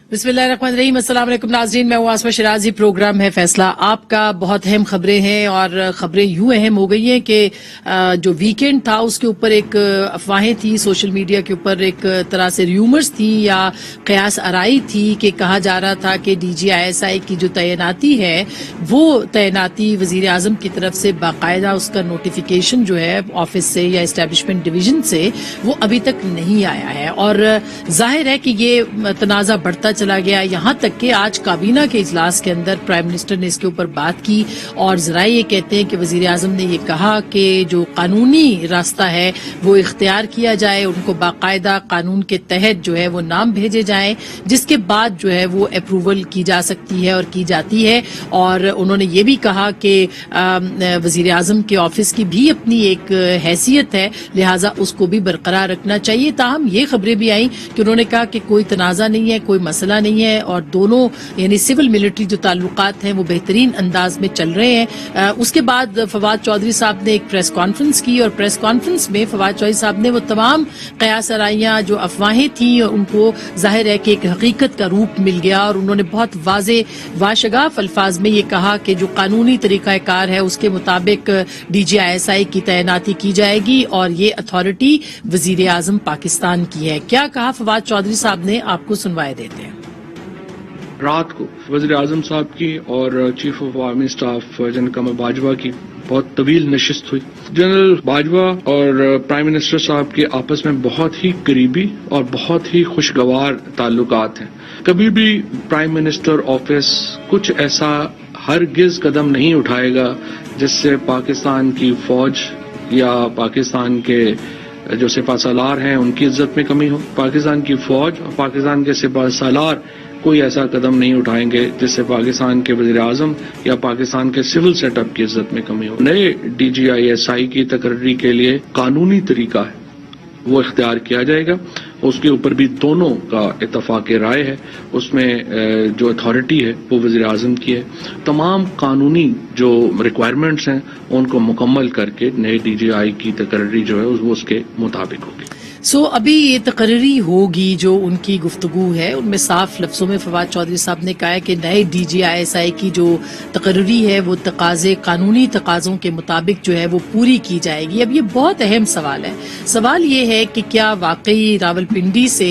बिस्मिल्लाहिर्रहमानिर्रहीम। अस्सलाम वालेकुम नाज़रीन, मैं हूं आसमा शिराजी। प्रोग्राम है फैसला आपका। बहुत अहम खबरें हैं और खबरें यूं अहम हो गई हैं कि जो वीकेंड था उसके ऊपर एक अफवाहें थी, सोशल मीडिया के ऊपर एक तरह से र्यूमर्स थी या कयास आराई थी कि कहा जा रहा था कि DGISI की जो तैनाती है वो तैनाती वजीर आजम की तरफ से बाकायदा उसका नोटिफिकेशन जो है ऑफिस से या एस्टेब्लिशमेंट डिवीजन से वो अभी तक नहीं आया है और जाहिर है कि ये तनाज़ा बढ़ता चला गया, यहां तक कि आज काबीना के इजलास के अंदर प्राइम मिनिस्टर ने इसके ऊपर बात की और जरा ये कहते हैं कि वजीर आजम ने ये कहा कि जो कानूनी रास्ता है वो इख्तियार किया जाए, उनको बाकायदा कानून के तहत जो है वो नाम भेजे जाएं, जिसके बाद जो है वो अप्रूवल की जा सकती है और की जाती है। और उन्होंने ये भी कहा कि वजीर आजम के ऑफिस की भी अपनी एक हैसियत है, लिहाजा उसको भी बरकरार रखना चाहिए। ताहम ये खबरें भी आई कि उन्होंने कहा कि कोई तनाज़ा नहीं है, कोई मसला नहीं है और दोनों यानी सिविल मिलिट्री जो ताल्लुकात हैं वो बेहतरीन अंदाज में चल रहे हैं। उसके बाद फवाद चौधरी साहब ने एक प्रेस कॉन्फ्रेंस की और प्रेस कॉन्फ्रेंस में फवाद चौधरी साहब ने वो तमाम कयास आराइयां जो अफवाहें थी उनको जाहिर है कि एक हकीकत का रूप मिल गया और उन्होंने बहुत वाज़े वाशगाफ अल्फाज में ये कहा कि जो कानूनी तरीक़ाकार है उसके मुताबिक DGISI की तैनाती की जाएगी और ये अथॉरिटी वजीर आजम पाकिस्तान की है। क्या कहा फवाद चौधरी साहब ने, आपको सुनवाए देते हैं। रात को वज़ीर आज़म साहब की और chief of army staff general Qamar Bajwa की बहुत तवील नशिस्त हुई। जनरल बाजवा और प्राइम मिनिस्टर साहब के आपस में बहुत ही करीबी और बहुत ही खुशगवार ताल्लुकात हैं। कभी भी प्राइम मिनिस्टर ऑफिस कुछ ऐसा हरगिज कदम नहीं उठाएगा जिससे पाकिस्तान की फौज या पाकिस्तान के जो सिपा सालार हैं उनकी इज्जत में कमी हो। पाकिस्तान की फौज और पाकिस्तान के सिपा सालार कोई ऐसा कदम नहीं उठाएंगे जिससे पाकिस्तान के वज़ीर आज़म या पाकिस्तान के सिविल सेटअप की इज्जत में कमी हो। नए DGISI की तकर्री के लिए कानूनी तरीका है वो इख्तियार किया जाएगा, उसके ऊपर भी दोनों का इत्तफाक राय है। उसमें जो अथॉरिटी है वो वज़ीर आज़म की है। तमाम कानूनी जो रिक्वायरमेंट्स हैं उनको मुकम्मल करके नए DGI की तकर्री जो है वो उसके मुताबिक होगी। अभी ये तकरीरी होगी जो उनकी गुफ्तगू है उनमें साफ लफ्जों में फवाद चौधरी साहब ने कहा है कि नए DGISI की जो तकरीरी है वो तकाजे कानूनी तकाज़ों के मुताबिक जो है वो पूरी की जाएगी। अब ये बहुत अहम सवाल है। सवाल ये है कि क्या वाकई रावलपिंडी से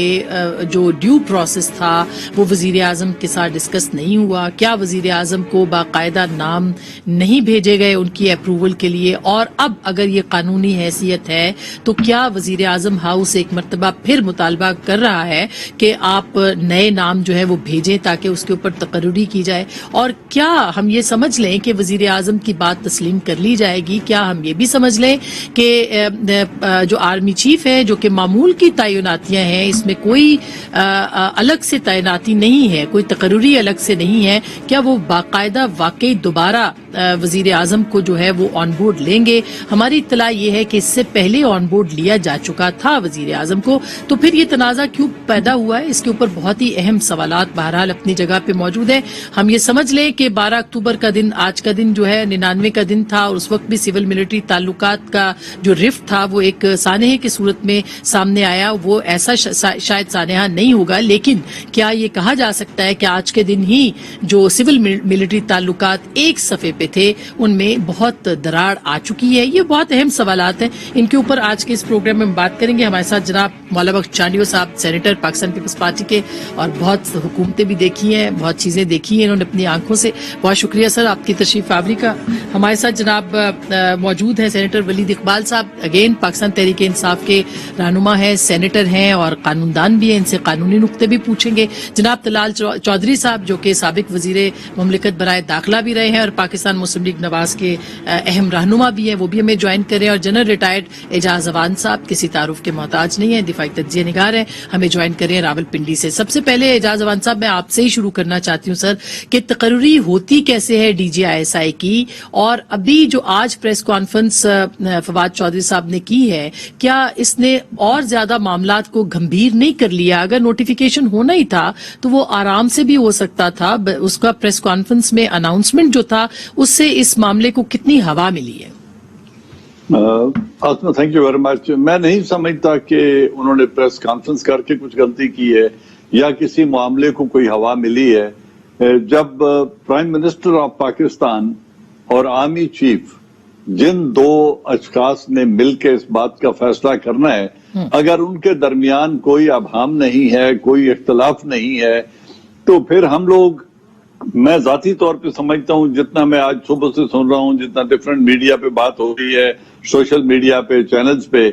जो ड्यू प्रोसेस था वो वजीर आजम के साथ डिस्कस नहीं हुआ? क्या वजीर आजम को बाकायदा नाम नहीं भेजे गए उनकी अप्रूवल के लिए? और अब अगर ये कानूनी हैसियत है तो क्या वजीर आजम हाउस से एक मर्तबा फिर मुतालबा कर रहा है कि आप नए नाम जो है वो भेजें ताकि उसके ऊपर तकर्री की जाए? और क्या हम ये समझ लें कि वजीर आजम की बात तस्लीम कर ली जाएगी? क्या हम ये भी समझ लें कि जो आर्मी चीफ है जो कि मामूल की तैनातियां हैं, इसमें कोई अलग से तैनाती नहीं है, कोई तकर्री अलग से नहीं है, क्या वो बाकायदा वाकई दोबारा वजीर आजम को जो है वो ऑन बोर्ड लेंगे? हमारी इत्तला ये है कि इससे पहले ऑन बोर्ड लिया जा चुका था वजीर आजम को, तो फिर ये तनाज़ा क्यों पैदा हुआ है? इसके ऊपर बहुत ही अहम सवालात बहरहाल अपनी जगह पे मौजूद है। हम ये समझ लें कि 12 अक्टूबर का दिन, आज का दिन जो है 99 का दिन था और उस वक्त भी सिविल मिलिट्री ताल्लुकात का जो रिफ्ट था वो एक सानेहे की सूरत में सामने आया। वो ऐसा शायद सानेहा नहीं होगा, लेकिन क्या ये कहा जा सकता है कि आज के दिन ही जो सिविल मिलिट्री ताल्लुकात एक सफ़े पे थे उनमें बहुत दरार आ चुकी है? ये बहुत अहम सवालात हैं, इनके ऊपर आज के इस प्रोग्राम में हम बात करेंगे। हमारे साथ जनाब मौला बख्श चांडियो साहब, सेनेटर पाकिस्तान पीपल्स पार्टी के, और बहुत हुकूमतें भी देखी हैं, बहुत चीजें देखी हैं इन्होंने अपनी आंखों से। बहुत शुक्रिया सर आपकी तशरीफ आवरी का। हमारे साथ जनाब मौजूद है सेनेटर वलीद इकबाल साहब, अगेन पाकिस्तान तहरीक इंसाफ के रहनुमा है, सेनेटर हैं और कानूनदान भी हैं, इनसे कानूनी नुक्ते भी पूछेंगे। जनाब तलाल चौधरी साहब जो कि साबिक वजीर ममलिकत बराए दाखिला भी रहे हैं और पाकिस्तान मुस्लिम लीग नवाज के अहम रहनुमा भी हैं, वो भी हमें ज्वाइन कर रहे हैं। और जनरल रिटायर्ड एजाज अवान साहब किसी तारुफ के मोहताज नहीं है, दिफाई तज्जिया निगार है, हमें ज्वाइन कर रहे हैं रावलपिंडी से। सबसे पहले एजाज अवान साहब मैं आपसे ही शुरू करना चाहती हूँ सर कि तकर्री होती कैसे है DGISI की, और अभी जो आज प्रेस कॉन्फ्रेंस फवाद चौधरी साहब ने की है, क्या इसने और ज्यादा मामलात को गंभीर नहीं कर लिया? अगर नोटिफिकेशन होना ही था तो वो आराम से भी हो सकता था, उसका प्रेस कॉन्फ्रेंस में अनाउंसमेंट जो था उससे इस मामले को कितनी हवा मिली है? आसमा थैंक यू वेरी मच। मैं नहीं समझता कि उन्होंने प्रेस कॉन्फ्रेंस करके कुछ गलती की है یا کسی معاملے کو کوئی ہوا ملی ہے، جب پرائم منسٹر آف پاکستان اور آرمی چیف جن دو اشخاص نے مل کے اس بات کا فیصلہ کرنا ہے، اگر ان کے درمیان کوئی ابہام نہیں ہے، کوئی اختلاف نہیں ہے، تو پھر ہم لوگ، میں ذاتی طور پہ سمجھتا ہوں، جتنا میں آج صبح سے سن رہا ہوں، جتنا ڈفرینٹ میڈیا پہ بات ہو رہی ہے، سوشل میڈیا پہ، چینلز پہ،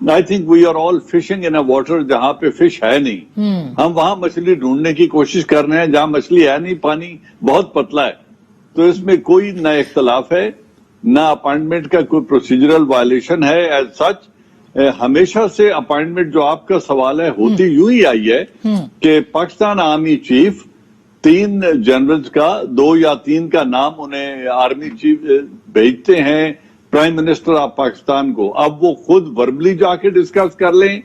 I think we are all fishing in a water جہاں پہ فش ہے نہیں. ہم وہاں مچھلی ڈھونڈنے کی کوشش کر رہے ہیں جہاں مچھلی ہے نہیں، پانی بہت پتلا ہے. تو اس میں کوئی نہ اختلاف ہے، نہ اپائنٹمنٹ کا کوئی پروسیجرل وائلیشن ہے ایز سچ. ہمیشہ سے اپائنٹمنٹ جو آپ کا سوال ہے ہوتی یوں ہی آئی ہے کہ پاکستان آرمی چیف 3 جنرلز کا 2 یا 3 کا نام انہیں آرمی چیف بھیجتے ہیں پرائم منسٹر آف پاکستان کو. اب وہ خود وربلی جا کے ڈسکس کر لیں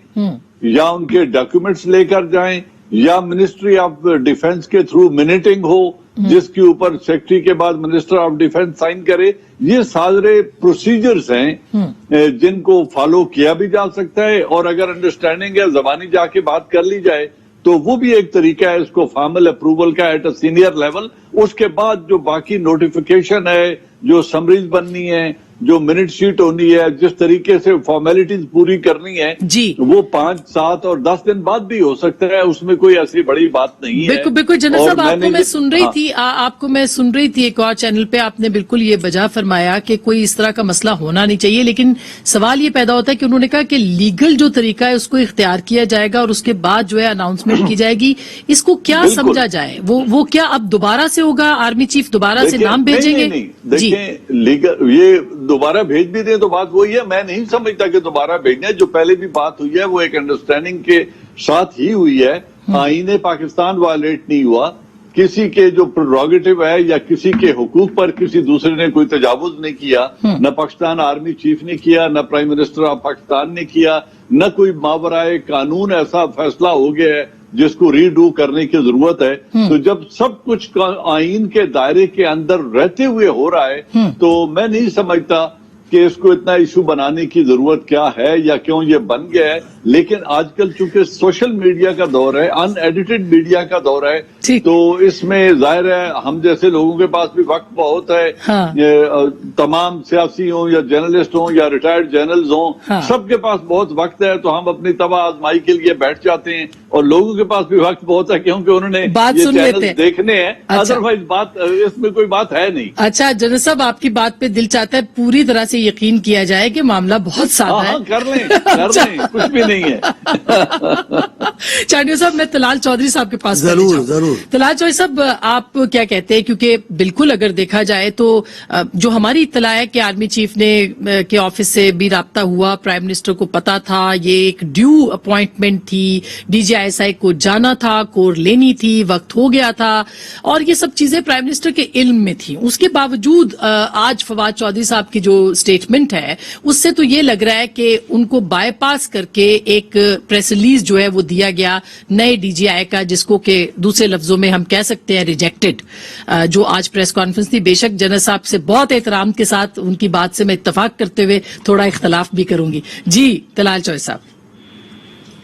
یا ان کے ڈاکیومنٹس لے کر جائیں یا منسٹری آف ڈیفنس کے تھرو منیٹنگ ہو جس کے اوپر سیکرٹری کے بعد منسٹر آف ڈیفنس سائن کرے. یہ سارے پروسیجرز ہیں جن کو فالو کیا بھی جا سکتا ہے، اور اگر انڈرسٹینڈنگ ہے زبانی جا کے بات کر لی جائے تو وہ بھی ایک طریقہ ہے اس کو فارمل اپروول کا ایٹ اے سینئر لیول. اس کے بعد جو باقی نوٹیفیکیشن ہے، جو سمریز بننی ہے، جو منٹ شیٹ ہونی ہے، جس طریقے سے فارمیلٹیز پوری کرنی ہے، وہ 5، 7 اور 10 دن بعد بھی ہو سکتا ہے. اس میں کوئی ایسی بڑی بات نہیں ہے. بالکل بالکل جنرل صاحب، آپ کو میں سن رہی تھی، آپ کو میں سن رہی تھی ایک اور چینل پہ، آپ نے بالکل یہ بجا فرمایا کہ کوئی اس طرح کا مسئلہ ہونا نہیں چاہیے، لیکن سوال یہ پیدا ہوتا ہے کہ انہوں نے کہا کہ لیگل جو طریقہ ہے اس کو اختیار کیا جائے گا اور اس کے بعد جو ہے اناؤنسمنٹ کی جائے گی. اس کو کیا سمجھا جائے؟ وہ کیا اب دوبارہ سے ہوگا؟ آرمی چیف دوبارہ سے نام بھیجیں گے؟ دیکھیں لیگل، یہ دوبارہ بھیج بھی دیں تو بات وہی ہے. میں نہیں سمجھتا کہ دوبارہ بھیجنا ہے. جو پہلے بھی بات ہوئی ہے وہ ایک انڈرسٹینڈنگ کے ساتھ ہی ہوئی ہے. آئین پاکستان وائلیٹ نہیں ہوا، کسی کے جو پروگیٹو ہے یا کسی کے حقوق پر کسی دوسرے نے کوئی تجاوز نہیں کیا، نہ پاکستان آرمی چیف نے کیا، نہ پرائم منسٹر آف پاکستان نے کیا، نہ کوئی ماورائے قانون ایسا فیصلہ ہو گیا ہے جس کو ری ڈو کرنے کی ضرورت ہے. تو جب سب کچھ آئین کے دائرے کے اندر رہتے ہوئے ہو رہا ہے تو میں نہیں سمجھتا کہ اس کو اتنا ایشو بنانے کی ضرورت کیا ہے یا کیوں یہ بن گیا ہے. لیکن آج کل چونکہ سوشل میڈیا کا دور ہے، ان ایڈیٹڈ میڈیا کا دور ہے، تو اس میں ظاہر ہے ہم جیسے لوگوں کے پاس بھی وقت بہت ہے. تمام سیاسی ہوں یا جرنلسٹ ہوں یا ریٹائرڈ جرنلز ہوں، سب کے پاس بہت وقت ہے، تو ہم اپنی تباہ آزمائی کے لیے بیٹھ جاتے ہیں. اور لوگوں کے پاس بھی وقت بہت ہے کیونکہ انہوں نے یہ چینل دیکھنے ہیں. ادروائز بات اس میں کوئی بات ہے نہیں. اچھا جنرل صاحب، آپ کی بات پہ دل چاہتا ہے پوری طرح سے یقین کیا جائے کہ معاملہ بہت سادہ ہے. کر لیں کچھ بھی نہیں ہے. چانڈیو صاحب، میں طلال چودھری صاحب کے پاس ضرور. طلال چودھری صاحب، آپ کیا کہتے ہیں؟ کیونکہ بالکل اگر دیکھا جائے تو جو ہماری اطلاع ہے کہ آرمی چیف نے کے آفس سے بھی رابطہ ہوا، پرائم منسٹر کو پتا تھا، یہ ایک ڈیو اپوائنٹمنٹ تھی، DGI کو جانا تھا، کور لینی تھی، وقت ہو گیا تھا، اور یہ سب چیزیں پرائم منسٹر کے علم میں تھیں. اس کے باوجود آج فواد چودھری صاحب کی جو سٹیٹمنٹ ہے اس سے تو یہ لگ رہا ہے کہ ان کو بائی پاس کر کے ایک پریس ریلیز جو ہے وہ دیا گیا نئے DGI کا، جس کو کہ دوسرے لفظوں میں ہم کہہ سکتے ہیں ریجیکٹڈ. جو آج پریس کانفرنس تھی، بے شک جنرل صاحب سے بہت احترام کے ساتھ ان کی بات سے میں اتفاق کرتے ہوئے تھوڑا اختلاف بھی کروں گی. جی طلال چودھری صاحب.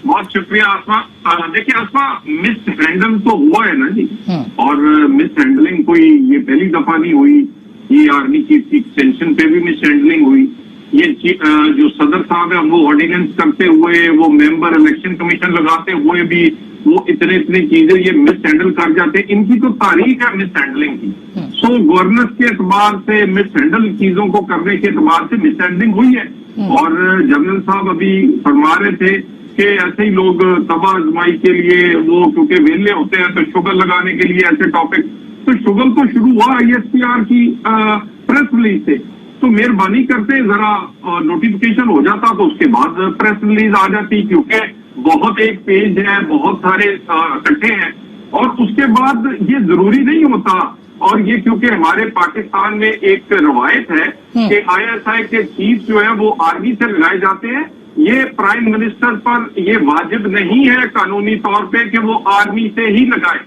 بہت شکریہ آسما. دیکھیے آسما، مس ہینڈل تو ہوا ہے نا جی، اور مس ہینڈلنگ کوئی یہ پہلی دفعہ نہیں ہوئی. یہ آرمی چیف کی ایکسٹینشن پہ بھی مس ہینڈلنگ ہوئی. یہ جو صدر صاحب ہیں وہ آرڈیننس کرتے ہوئے، وہ ممبر الیکشن کمیشن لگاتے ہوئے بھی وہ اتنے چیزیں یہ مس ہینڈل کر جاتے ہیں. ان کی تو تاریخ ہے مس ہینڈلنگ کی. سو گورننس کے اعتبار سے مس ہینڈل چیزوں کو کرنے کے اعتبار سے مس ہینڈلنگ ہوئی ہے. اور جنرل صاحب ابھی فرما رہے تھے کہ ایسے ہی لوگ تباہ آزمائی کے لیے وہ کیونکہ ویلے ہوتے ہیں تو شگل لگانے کے لیے ایسے ٹاپک. تو شگل تو شروع ہوا ISPR کی پریس ریلیز سے. تو مہربانی کرتے ذرا نوٹیفیکیشن ہو جاتا تو اس کے بعد پریس ریلیز آ جاتی، کیونکہ بہت ایک پیج ہے، بہت سارے اکٹھے ہیں، اور اس کے بعد یہ ضروری نہیں ہوتا. اور یہ کیونکہ ہمارے پاکستان میں ایک روایت ہے کہ ISI کے چیف جو ہے وہ آرمی سے لگائے جاتے ہیں. یہ پرائم منسٹر پر یہ واجب نہیں ہے قانونی طور پہ کہ وہ آرمی سے ہی لگائے،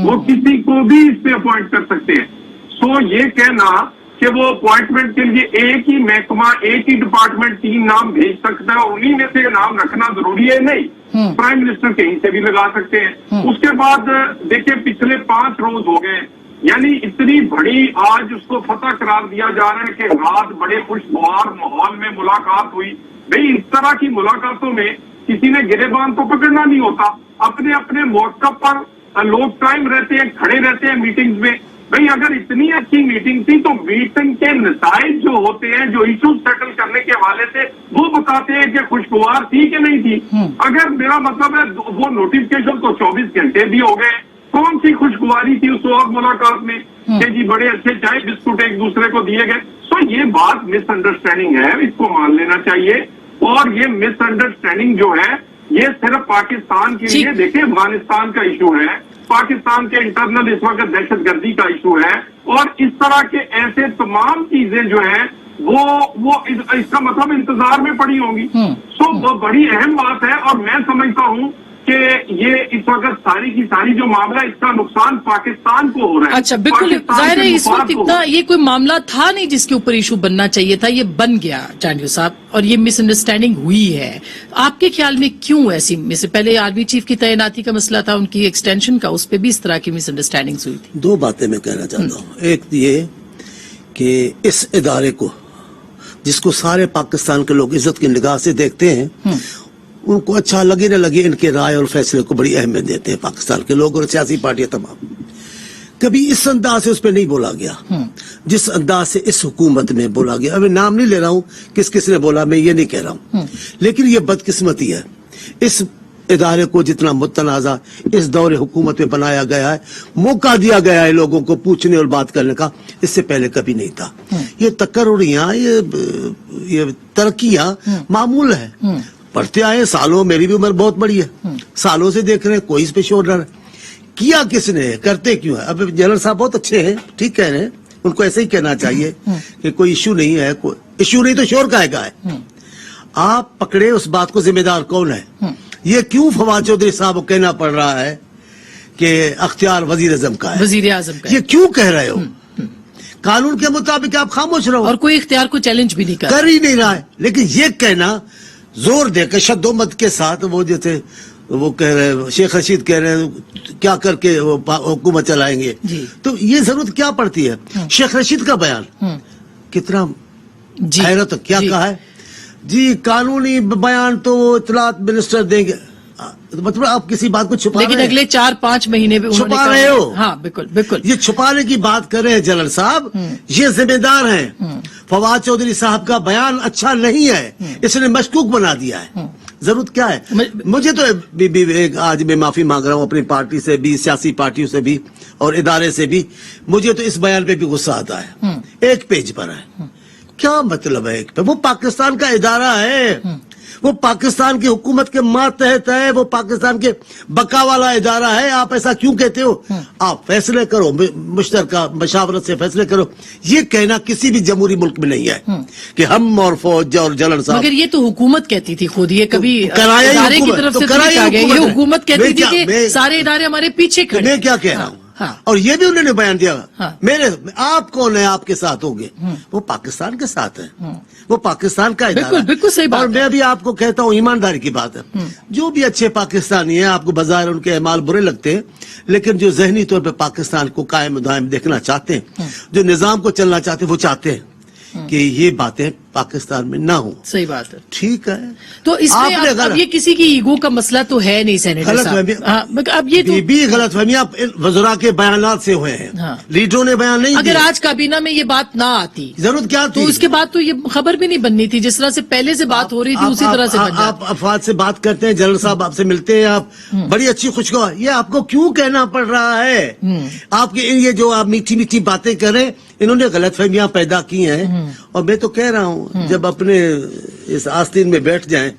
وہ کسی کو بھی اس پہ اپوائنٹ کر سکتے ہیں. سو یہ کہنا کہ وہ اپوائنٹمنٹ کے لیے ایک ہی محکمہ، ایک ہی ڈپارٹمنٹ 3 نام بھیج سکتا ہے اور انہی میں سے نام رکھنا ضروری ہے، نہیں. प्राइम मिनिस्टर कहीं से भी लगा सकते हैं। उसके बाद देखिए पिछले 5 रोज हो गए, यानी इतनी बड़ी आज उसको फतह करार दिया जा रहा है कि रात बड़े खुशगवार माहौल में मुलाकात हुई। भाई इस तरह की मुलाकातों में किसी ने गिरेबान तो पकड़ना नहीं होता, अपने अपने मौक़िफ़ पर लोग टाइम रहते हैं, खड़े रहते हैं मीटिंग्स में। भाई अगर इतनी अच्छी मीटिंग थी तो मीटिंग के नताइज जो होते हैं, जो इशूज सेटल करने के हवाले से, वो बताते हैं कि खुशगवार थी कि नहीं थी। अगर मेरा मतलब है वो नोटिफिकेशन तो 24 घंटे भी हो गए, कौन सी खुशगवारी थी उस वक्त मुलाकात में कि जी बड़े अच्छे चाय बिस्कुट एक दूसरे को दिए गए। तो ये बात मिसअंडरस्टैंडिंग है, इसको मान लेना चाहिए। और ये मिसअंडरस्टैंडिंग जो है ये सिर्फ पाकिस्तान के लिए, देखिए अफगानिस्तान का इशू है, पाकिस्तान के इंटरनल इस वक्त दहशतगर्दी का इशू है, और इस तरह के ऐसे तमाम चीजें जो है वो इसका मतलब इंतजार में पड़ी होंगी। सो वो बड़ी अहम बात है, और मैं समझता हूँ कि ये इस वक्त सारी की सारी जो मामला, इसका नुकसान पाकिस्तान को हो रहा है। अच्छा, बिल्कुल जाहिर है इस वक्त इतना ये कोई मामला था नहीं जिसके ऊपर इशू बनना चाहिए था, ये बन गया चांडियो साहब, और ये मिसअंडरस्टैंडिंग हुई है। आपके ख्याल में क्यों ऐसी, में से पहले आर्मी चीफ की तैनाती का मसला था, उनकी एक्सटेंशन का, उस पर भी इस तरह की मिसअंडरस्टैंडिंग हुई थी। 2 बातें मैं कहना चाहता हूँ। एक ये कि इस इदारे को, जिसको सारे पाकिस्तान के लोग इज्जत की निगाह से देखते हैं, उनको अच्छा लगे न लगे, इनके राय और फैसले को बड़ी अहमियत देते हैं पाकिस्तान के लोग और सियासी पार्टियां तमाम। कभी इस अंदाज से उस पर नहीं बोला गया जिस अंदाज से इस हुकूमत में बोला गया। अभी नाम नहीं ले रहा हूं किस किस ने बोला, मैं ये नहीं कह रहा हूं, लेकिन ये बदकिस्मती है। इस इदारे को जितना मुतनाज़ा इस दौरे हुकूमत में बनाया गया है, मौका दिया गया है लोगों को पूछने और बात करने का, इससे पहले कभी नहीं था। ये तकर्रुरियां, ये तरक्कियां मामूल है, पढ़ते आए सालों, मेरी भी उम्र बहुत बड़ी है, सालों से देख रहे हैं, कोई इस पे शोर न किया किसने, करते क्यों है। अब जनरल साहब बहुत अच्छे हैं, ठीक कह रहे हैं, उनको ऐसे ही कहना चाहिए कि कोई इशू नहीं है, कोई इशू नहीं तो शोर काहे का है। आप पकड़े, उस बात को जिम्मेदार कौन है? ये क्यों फवाद चौधरी साहब को कहना पड़ रहा है कि अख्तियार वजीर आजम का है, वजीर आजम का? ये क्यों कह रहे हो? कानून के मुताबिक आप खामोश रहो, और कोई इख्तियार को चैलेंज भी नहीं कर ही नहीं रहा है। लेकिन ये कहना जोर देकर शद्दोमत के साथ, वो जैसे वो कह रहे हैं, शेख रशीद कह रहे हैं क्या करके वो हुकूमत चलाएंगे, तो ये जरूरत क्या पड़ती है? शेख रशीद का बयान कितना हैरत, क्या कहा है जी, कानूनी बयान तो वो इत्तलात मिनिस्टर देंगे, मतलब आप किसी बात को छुपा, लेकिन अगले 4-5 महीने में छुपा रहे हो। हाँ बिल्कुल बिल्कुल, ये छुपाने की बात कर रहे हैं जनरल साहब, ये जिम्मेदार हैं। फवाद चौधरी साहब का बयान अच्छा नहीं है, इसने मशकूक बना दिया है। जरूरत क्या है? मुझे तो आज मैं माफी मांग रहा हूँ अपनी पार्टी से भी, सियासी पार्टियों से भी और इदारे से भी, मुझे तो इस बयान पे भी गुस्सा आता है। 1 पेज पर है, क्या मतलब है 1 पे? वो पाकिस्तान का इदारा है, वो पाकिस्तान की हुकूमत के मातहत है, वो पाकिस्तान के बका वाला इदारा है। आप ऐसा क्यों कहते हो? आप फैसले करो, मुश्तरका मशावरत से फैसले करो। ये कहना किसी भी जमहूरी मुल्क में नहीं है कि हम और फौज और जनरल साहब, मगर ये तो हुकूमत कहती थी खुद, ये कभी कराया इदारे की तरफ से कहा गया, ये हुकूमत कहती थी कि सारे इदारे हमारे पीछे खड़े। मैं क्या कह रहा हूँ? हाँ। और ये भी उन्होंने बयान दिया, मेरे आप कौन है आपके साथ होंगे? वो पाकिस्तान के साथ है, वो पाकिस्तान का इदारा। बिल्कुल सही बात। और मैं भी आपको कहता हूँ, ईमानदारी की बात है, जो भी अच्छे पाकिस्तानी हैं, आपको बाजार उनके अमाल बुरे लगते हैं, लेकिन जो जहनी तौर पे पाकिस्तान को कायम दायम देखना चाहते हैं, जो निजाम को चलना चाहते हैं, वो चाहते हैं कि ये बातें पाकिस्तान में ना हो। सही बात है, ठीक है। तो इसमें अब ये किसी की ईगो का मसला तो है नहीं सेनेटर साहब। अब ये तो भी गलतफहमियां वज़रा के बयानात से हुए हैं। लीडरों ने बयान नहीं, अगर आज काबीना में ये बात ना आती, जरूरत क्या थी? तो उसके बाद तो ये खबर भी नहीं बननी थी। जिस तरह से पहले से बात हो रही थी उसी तरह से बन जाती। आप अफवाद से बात करते हैं, जनरल साहब आपसे मिलते हैं, आप बड़ी अच्छी खुशखबर, ये आपको क्यों कहना पड़ रहा है? आपके ये जो आप मीठी मीठी बातें कर रहे हैं, इन्होंने गलतफहमियां पैदा की हैं। और मैं तो कह रहा हूँ, जब अपने इस आस्तीन में बैठ जाएं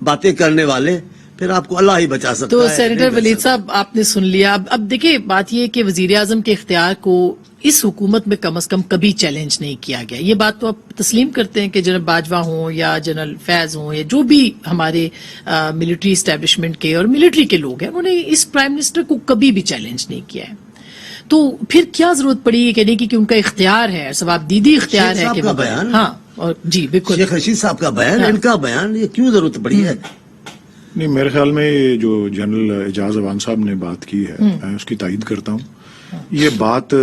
बातें करने वाले, फिर आपको अल्लाह ही बचा सकता है। तो सेनेटर वलीद साहब आपने सुन लिया। अब देखिए बात ये कि वजीर आजम के इख्तियार को इस हुकूमत में कम से कम कभी चैलेंज नहीं किया गया। ये बात तो आप तस्लीम करते हैं कि जनरल बाजवा हों या जनरल फैज हों या जो भी हमारे मिलिट्री इस्टेब्लिशमेंट के और मिलिट्री के लोग हैं, उन्होंने इस प्राइम मिनिस्टर को कभी भी चैलेंज नहीं किया है। तो फिर क्या जरूरत पड़ी ये कहने की कि उनका इख्तियार है, सवाबदीदी इख्तियार है कि बयान, हाँ, और जी बिल्कुल शेख रशीद साहब का बयान, इनका बयान, ये क्यों जरूरत पड़ी है? نہیں، میرے خیال میں یہ جو جنرل اعجاز اعوان صاحب نے بات کی ہے میں اس کی تائید کرتا ہوں. یہ بات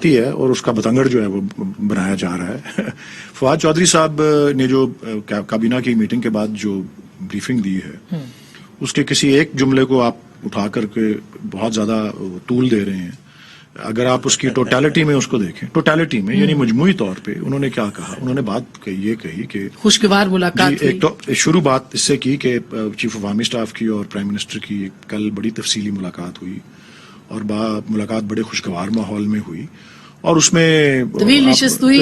ہی ہے اور اس کا بتنگڑ جو ہے وہ بنایا جا رہا ہے. فواد چودھری صاحب نے جو کابینہ کی میٹنگ کے بعد جو بریفنگ دی ہے اس کے کسی ایک جملے کو آپ اٹھا کر کے بہت زیادہ طول دے رہے ہیں. اگر آپ اس کی ٹوٹیلٹی میں اس کو دیکھیں، ٹوٹیلٹی میں یعنی مجموعی طور پہ انہوں نے کیا کہا، انہوں نے بات یہ کہی کہ خوشگوار ملاقات ایک تو شروع بات اس سے کی کہ چیف آف آرمی اسٹاف کی اور پرائم منسٹر کی کل بڑی تفصیلی ملاقات ہوئی اور ملاقات بڑے خوشگوار ماحول میں ہوئی اور اس میں طویل نشست ہوئی،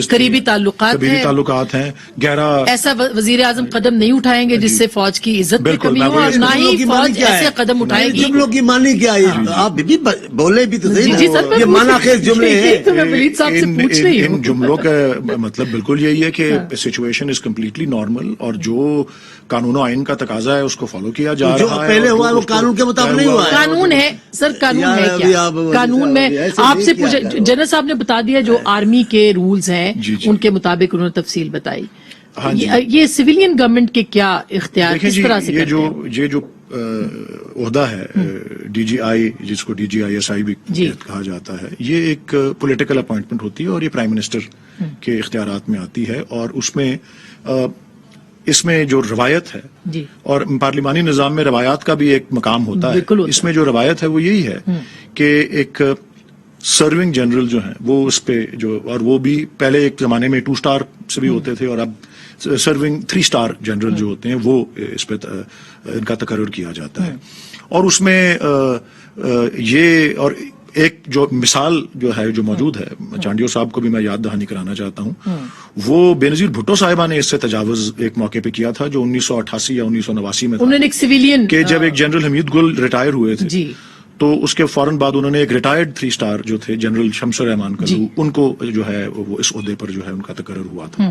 قریبی تعلقات ہیں. گہرا ایسا وزیر اعظم قدم نہیں اٹھائیں گے جس سے فوج کی عزت میں کمی ہو اور نہ ہی فوج ایسے قدم اٹھائے گی. جملوں کی مانی کیا ہے؟ آپ بھی بولے بھی تو صحیح. یہ مانا خیز جملے ہیں. میں ولید صاحب سے پوچھ رہی ہوں. ان جملوں کا مطلب بالکل یہی ہے کہ سچویشن از کمپلیٹلی نارمل اور جو قانون و آئین کا تقاضا ہے اس کو فالو کیا جا جو رہا ہے. پہلے ہوا ہے وہ قانون کے مطابق نہیں ہوا ہے. قانون ہے سر، قانون ہے کیا؟ قانون میں آپ سے پوچھا، جنرل صاحب نے بتا دیا جو آرمی کے رولز ہیں ان کے مطابق انہوں نے تفصیل بتائی. یہ سویلین گورنمنٹ کے کیا اختیار کس طرح سے کرتے ہیں؟ یہ جو عہدہ ہے ڈی جی آئی، جس کو DGISI بھی کہا جاتا ہے، یہ ایک پولیٹیکل اپوائنٹمنٹ ہوتی ہے اور یہ پرائم منسٹر کے اختیارات میں آتی ہے. اور اس میں جو روایت ہے اور پارلیمانی نظام میں روایات کا بھی ایک مقام ہوتا ہے. اس میں جو روایت ہے وہ یہی ہے کہ ایک سرونگ جنرل جو ہیں وہ اس پہ جو، اور وہ بھی پہلے ایک زمانے میں 2 اسٹار سے بھی ہوتے تھے اور اب سرونگ 3 اسٹار جنرل جو ہوتے ہیں وہ اس پہ ان کا تقرر کیا جاتا ہے. اور اس میں یہ اور ایک جو مثال جو ہے جو موجود ہے، چانڈیو صاحب کو بھی میں یاد دہانی کرانا چاہتا ہوں، وہ بینظیر بھٹو صاحبہ نے اس سے تجاوز ایک موقع پہ کیا تھا جو 1988 یا 1989 میں انہوں نے ایک سویلین کہ جب ایک جنرل حمید گل ریٹائر ہوئے تھے تو اس کے فوراً بعد انہوں نے ایک ریٹائرڈ 3 اسٹار جو تھے جنرل شمس الرحمان کلو، ان کو جو ہے وہ اس عہدے پر جو ہے ان کا تقرر ہوا تھا.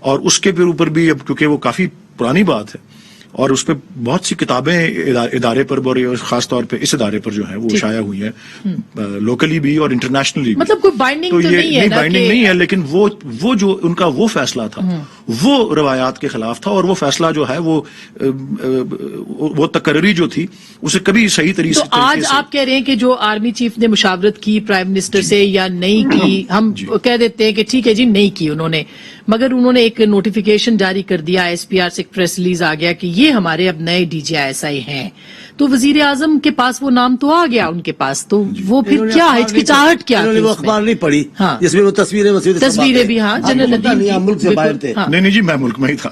اور اس کے اوپر بھی اب کیونکہ وہ کافی پرانی بات ہے اور اس پہ بہت سی کتابیں ادارے پر اور خاص طور پہ اس ادارے پر جو ہے وہ شائع ہوئی ہیں لوکلی بھی اور انٹرنیشنلی بھی. مطلب کوئی بائنڈنگ تو نہیں ہے، بائنڈنگ نہیں ہے، لیکن وہ جو ان کا وہ فیصلہ تھا وہ روایات کے خلاف تھا اور وہ فیصلہ جو ہے وہ تقرری جو تھی اسے کبھی صحیح طریقے سے. تو آج آپ کہہ رہے ہیں کہ جو آرمی چیف نے مشاورت کی پرائم منسٹر سے یا نہیں کی، ہم کہہ دیتے ہیں کہ ٹھیک ہے جی نہیں کی انہوں نے، مگر انہوں نے ایک نوٹیفیکیشن جاری کر دیا، SPR سے ایک پریس ریلیز آ گیا کہ یہ ہمارے اب نئے DGISI ہیں. تو وزیر اعظم کے پاس وہ نام تو آ گیا ان کے پاس، تو وہ پھر کیا ہچکچاہٹ کیا؟ وہ اخبار نہیں پڑھی جس میں وہ تصویریں بھی. ہاں جنرل ملک سے باہر تھے. نہیں جی میں ملک میں ہی تھا،